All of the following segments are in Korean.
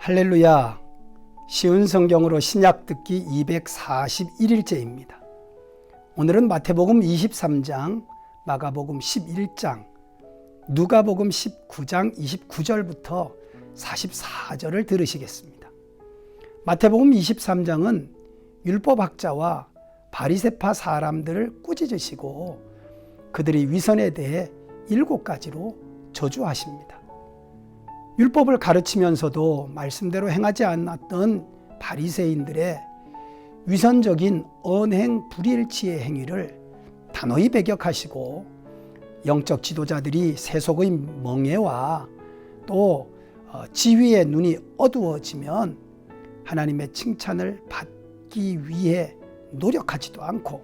할렐루야. 쉬운 성경으로 신약 듣기 241일째입니다. 오늘은 마태복음 23장, 마가복음 11장, 누가복음 19장 29절부터 44절을 들으시겠습니다. 마태복음 23장은 율법학자와 바리새파 사람들을 꾸짖으시고 그들의 위선에 대해 7가지로 저주하십니다. 율법을 가르치면서도 말씀대로 행하지 않았던 바리새인들의 위선적인 언행 불일치의 행위를 단호히 배격하시고 영적 지도자들이 세속의 멍해와 또 지위의 눈이 어두워지면 하나님의 칭찬을 받기 위해 노력하지도 않고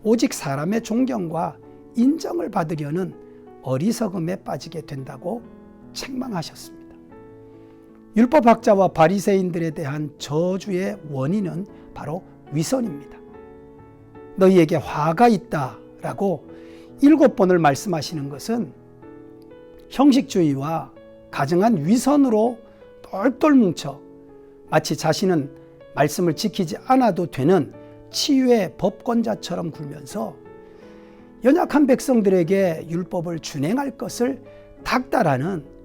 오직 사람의 존경과 인정을 받으려는 어리석음에 빠지게 된다고 책망하셨습니다. 율법학자와 바리새인들에 대한 저주의 원인은 바로 위선입니다. 너희에게 화가 있다라고 7번을 말씀하시는 것은 형식주의와 가증한 위선으로 똘똘 뭉쳐 마치 자신은 말씀을 지키지 않아도 되는 치유의 법권자처럼 굴면서 연약한 백성들에게 율법을 준행할 것을 닥달하는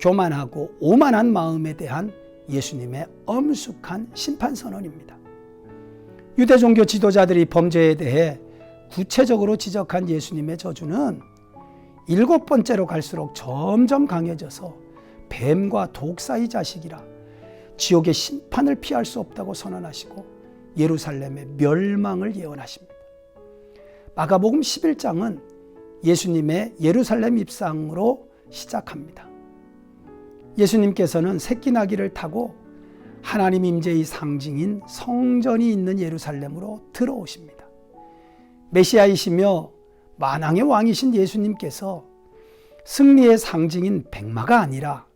교만하고 오만한 마음에 대한 예수님의 엄숙한 심판선언입니다. 유대 종교 지도자들이 범죄에 대해 구체적으로 지적한 예수님의 저주는 7번째로 갈수록 점점 강해져서 뱀과 독사의 자식이라 지옥의 심판을 피할 수 없다고 선언하시고 예루살렘의 멸망을 예언하십니다. 마가복음 11장은 예수님의 예루살렘 입성으로 시작합니다. 예수님께서는 새끼나귀를 타고 하나님 임재의 상징인 성전이 있는 예루살렘으로 들어오십니다. 메시아이시며 만왕의 왕이신 예수님께서 승리의 상징인 백마가 아니라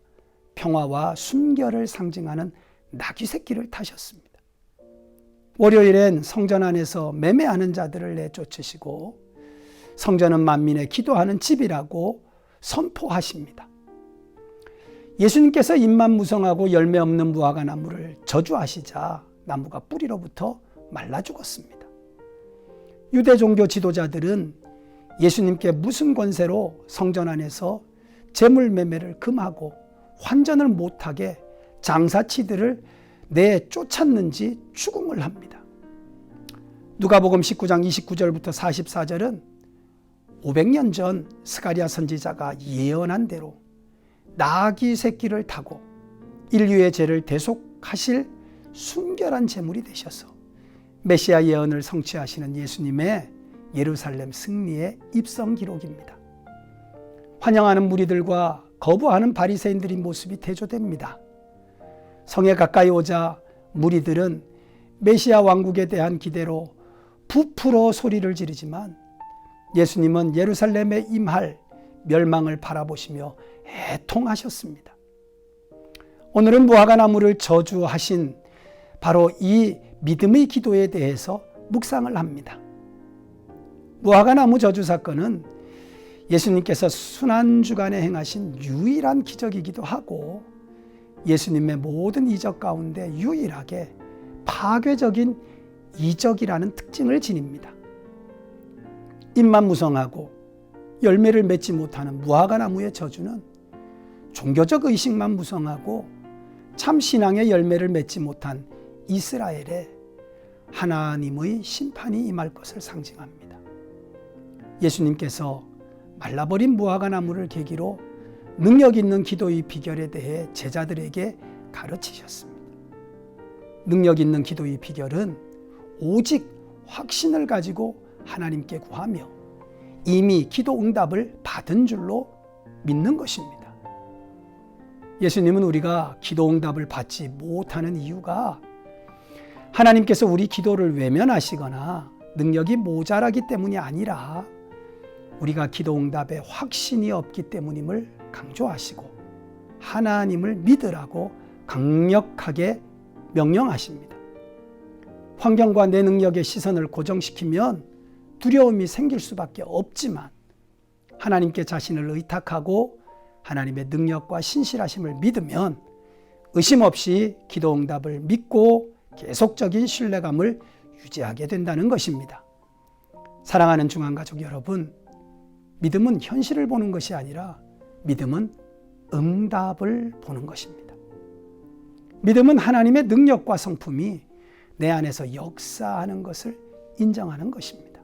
평화와 순결을 상징하는 나귀 새끼를 타셨습니다. 월요일엔 성전 안에서 매매하는 자들을 내쫓으시고 성전은 만민의 기도하는 집이라고 선포하십니다. 예수님께서 잎만 무성하고 열매 없는 무화과 나무를 저주하시자 나무가 뿌리로부터 말라 죽었습니다. 유대 종교 지도자들은 예수님께 무슨 권세로 성전 안에서 재물 매매를 금하고 환전을 못하게 장사치들을 내쫓았는지 추궁을 합니다. 누가복음 19장 29절부터 44절은 500년 전 스가랴 선지자가 예언한 대로 나귀 새끼를 타고 인류의 죄를 대속하실 순결한 제물이 되셔서 메시아 예언을 성취하시는 예수님의 예루살렘 승리의 입성 기록입니다. 환영하는 무리들과 거부하는 바리새인들의 모습이 대조됩니다. 성에 가까이 오자 무리들은 메시아 왕국에 대한 기대로 부풀어 소리를 지르지만 예수님은 예루살렘에 임할 멸망을 바라보시며 애통하셨습니다. 오늘은 무화과 나무를 저주하신 바로 이 믿음의 기도에 대해서 묵상을 합니다. 무화과 나무 저주 사건은 예수님께서 순환주간에 행하신 유일한 기적이기도 하고 예수님의 모든 이적 가운데 유일하게 파괴적인 이적이라는 특징을 지닙니다. 잎만 무성하고 열매를 맺지 못하는 무화과 나무의 저주는 종교적 의식만 무성하고 참 신앙의 열매를 맺지 못한 이스라엘에 하나님의 심판이 임할 것을 상징합니다. 예수님께서 말라버린 무화과 나무를 계기로 능력 있는 기도의 비결에 대해 제자들에게 가르치셨습니다. 능력 있는 기도의 비결은 오직 확신을 가지고 하나님께 구하며 이미 기도 응답을 받은 줄로 믿는 것입니다. 예수님은 우리가 기도 응답을 받지 못하는 이유가 하나님께서 우리 기도를 외면하시거나 능력이 모자라기 때문이 아니라 우리가 기도 응답에 확신이 없기 때문임을 강조하시고 하나님을 믿으라고 강력하게 명령하십니다. 환경과 내 능력의 시선을 고정시키면 두려움이 생길 수밖에 없지만 하나님께 자신을 의탁하고 하나님의 능력과 신실하심을 믿으면 의심 없이 기도 응답을 믿고 계속적인 신뢰감을 유지하게 된다는 것입니다. 사랑하는 중앙가족 여러분, 믿음은 현실을 보는 것이 아니라 믿음은 응답을 보는 것입니다. 믿음은 하나님의 능력과 성품이 내 안에서 역사하는 것을 인정하는 것입니다.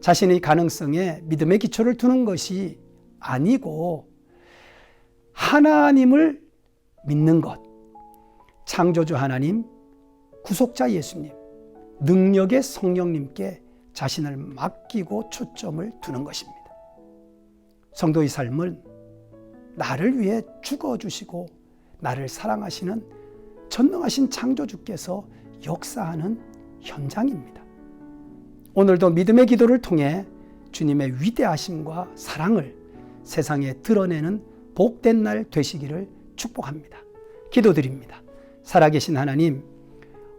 자신의 가능성에 믿음의 기초를 두는 것이 아니고 하나님을 믿는 것, 창조주 하나님, 구속자 예수님, 능력의 성령님께 자신을 맡기고 초점을 두는 것입니다. 성도의 삶은 나를 위해 죽어주시고 나를 사랑하시는 전능하신 창조주께서 역사하는 현장입니다. 오늘도 믿음의 기도를 통해 주님의 위대하심과 사랑을 세상에 드러내는 복된 날 되시기를 축복합니다. 기도드립니다. 살아계신 하나님,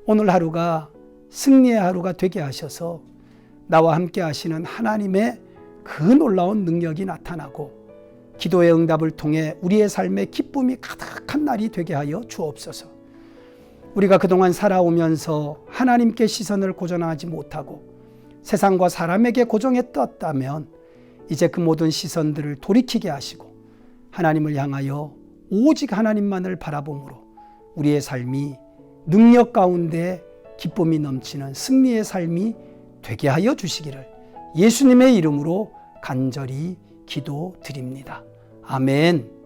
오늘 하루가 승리의 하루가 되게 하셔서 나와 함께 하시는 하나님의 그 놀라운 능력이 나타나고 기도의 응답을 통해 우리의 삶에 기쁨이 가득한 날이 되게 하여 주옵소서. 우리가 그동안 살아오면서 하나님께 시선을 고정하지 못하고 세상과 사람에게 고정해 떴다면 이제 그 모든 시선들을 돌이키게 하시고 하나님을 향하여 오직 하나님만을 바라봄으로 우리의 삶이 능력 가운데 기쁨이 넘치는 승리의 삶이 되게 하여 주시기를 예수님의 이름으로 간절히 기도드립니다. 아멘.